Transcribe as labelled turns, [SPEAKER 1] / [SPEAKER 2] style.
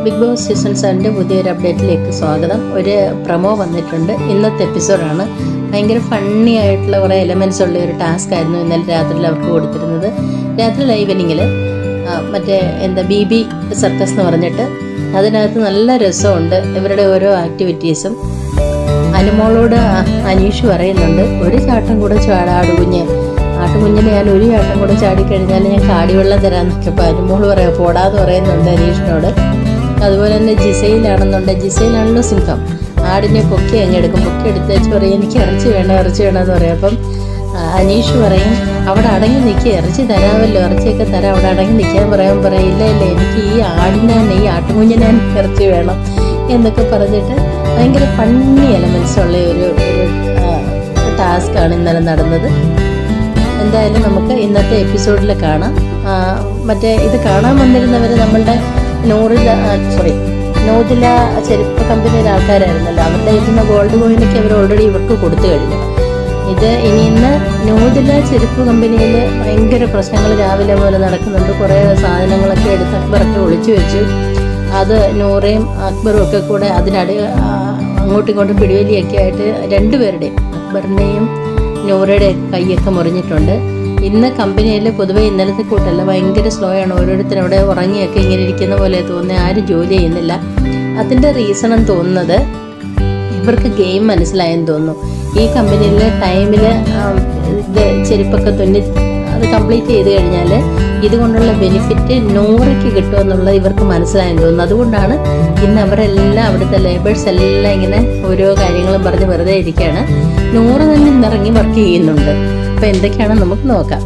[SPEAKER 1] Big boss season 7 പുതിയൊരു അപ്ഡേറ്റിലേക്ക് സ്വാഗതം. ഒരു പ്രൊമോ വന്നിട്ടുണ്ട്. ഇന്നത്തെ എപ്പിസോഡാണ്. ഭയങ്കര ഫണ്ണി ആയിട്ടുള്ള കുറേ എലമെൻറ്റ്സ് ഉള്ള ഒരു ടാസ്ക് ആയിരുന്നു ഇന്നലെ രാത്രിയിൽ അവർക്ക് കൊടുത്തിരുന്നത്. രാത്രി ലൈവനിങ്ങിൽ മറ്റേ BB സർക്കസ് എന്ന് പറഞ്ഞിട്ട് അതിനകത്ത് നല്ല രസമുണ്ട് ഇവരുടെ ഓരോ ആക്ടിവിറ്റീസും. അനുമോളോട് അനീഷ് പറയുന്നുണ്ട്, ഒരു ചാട്ടം കൂടെ ആട്ടുകുഞ്ഞിന് ഞാൻ ഒരു ചാട്ടം കൂടെ ചാടിക്കഴിഞ്ഞാൽ ഞാൻ കാടിവെള്ളം തരാമെന്നൊക്കെ. അപ്പോൾ അനുമോൾ പോടാന്ന് പറയുന്നുണ്ട് അനീഷിനോട്. അതുപോലെ തന്നെ ജിസയിലാണല്ലോ സിംഹം. ആടിനെ പൊക്കി അങ്ങെടുക്കും. പൊക്കി എടുത്ത് വെച്ച് പറയും, എനിക്ക് ഇറച്ചി വേണമെന്ന് പറയും. അപ്പം അനീഷ് പറയും, അവിടെ അടങ്ങി നിൽക്കുക, ഇറച്ചി തരാമല്ലോ, ഇറച്ചിയൊക്കെ തരാം, അവിടെ അടങ്ങി നിൽക്കാൻ പറയും. ഇല്ല എനിക്ക് ഈ ആട്ടുകുഞ്ഞിനെ ഇറച്ചി വേണം എന്നൊക്കെ പറഞ്ഞിട്ട് ഭയങ്കര ഫണ്ണി എലമെൻറ്റ്സ് ഉള്ള ഒരു ടാസ്ക്കാണ് ഇന്നലെ നടന്നത്. എന്തായാലും നമുക്ക് ഇന്നത്തെ എപ്പിസോഡിൽ കാണാം. മറ്റേ ഇത് കാണാൻ വന്നിരുന്നവർ നമ്മളുടെ നോദില ചെരുപ്പ് കമ്പനിയിലെ ആൾക്കാരായിരുന്നല്ലോ. അവരുടെ ഇരുന്ന ഗോൾഡ് കോയിനൊക്കെ അവർ ഓൾറെഡി ഇവർക്ക് കൊടുത്തു കഴിഞ്ഞു. ഇന്ന് നോദില ചെരുപ്പ് കമ്പനിയിൽ ഭയങ്കര പ്രശ്നങ്ങൾ രാവിലെ പോലെ നടക്കുന്നുണ്ട്. കുറേ സാധനങ്ങളൊക്കെ എടുത്ത് അക്ബറൊക്കെ ഒളിച്ചു വെച്ചു. അത് നൂറയും അക്ബറും ഒക്കെ കൂടെ അങ്ങോട്ടും ഇങ്ങോട്ടും പിടിവലിയൊക്കെ ആയിട്ട് രണ്ടുപേരുടെയും, അക്ബറിൻ്റെയും നൂറയുടെയും കൈയൊക്കെ മുറിഞ്ഞിട്ടുണ്ട്. ഇന്ന് കമ്പനിയിൽ പൊതുവെ ഇന്നലത്തെ കൂട്ടല്ല, ഭയങ്കര സ്ലോ ആണ്. ഓരോരുത്തരും അവിടെ ഉറങ്ങിയൊക്കെ ഇങ്ങനെ ഇരിക്കുന്ന പോലെ തോന്നുന്നത്. ആരും ജോലി ചെയ്യുന്നില്ല. അതിൻ്റെ റീസൺ തോന്നുന്നത് ഇവർക്ക് ഗെയിം മനസ്സിലായെന്ന് തോന്നുന്നു. ഈ കമ്പനിയിൽ ടൈമിൽ ഇത് ചെരുപ്പൊക്കെ തുന്നി അത് കംപ്ലീറ്റ് ചെയ്ത് കഴിഞ്ഞാൽ ഇതുകൊണ്ടുള്ള ബെനിഫിറ്റ് നൂറയ്ക്ക് കിട്ടുമെന്നുള്ളത് ഇവർക്ക് മനസ്സിലായെന്ന് തോന്നുന്നു. അതുകൊണ്ടാണ് ഇന്ന് അവരെല്ലാം അവിടുത്തെ ലേബേഴ്സ് എല്ലാം ഇങ്ങനെ ഓരോ കാര്യങ്ങളും പറഞ്ഞ് വെറുതെ ഇരിക്കുകയാണ്. നൂറ് തന്നെ ഇന്നിറങ്ങി വർക്ക് ചെയ്യുന്നുണ്ട്. അപ്പോൾ എന്തൊക്കെയാണെന്ന് നമുക്ക് നോക്കാം.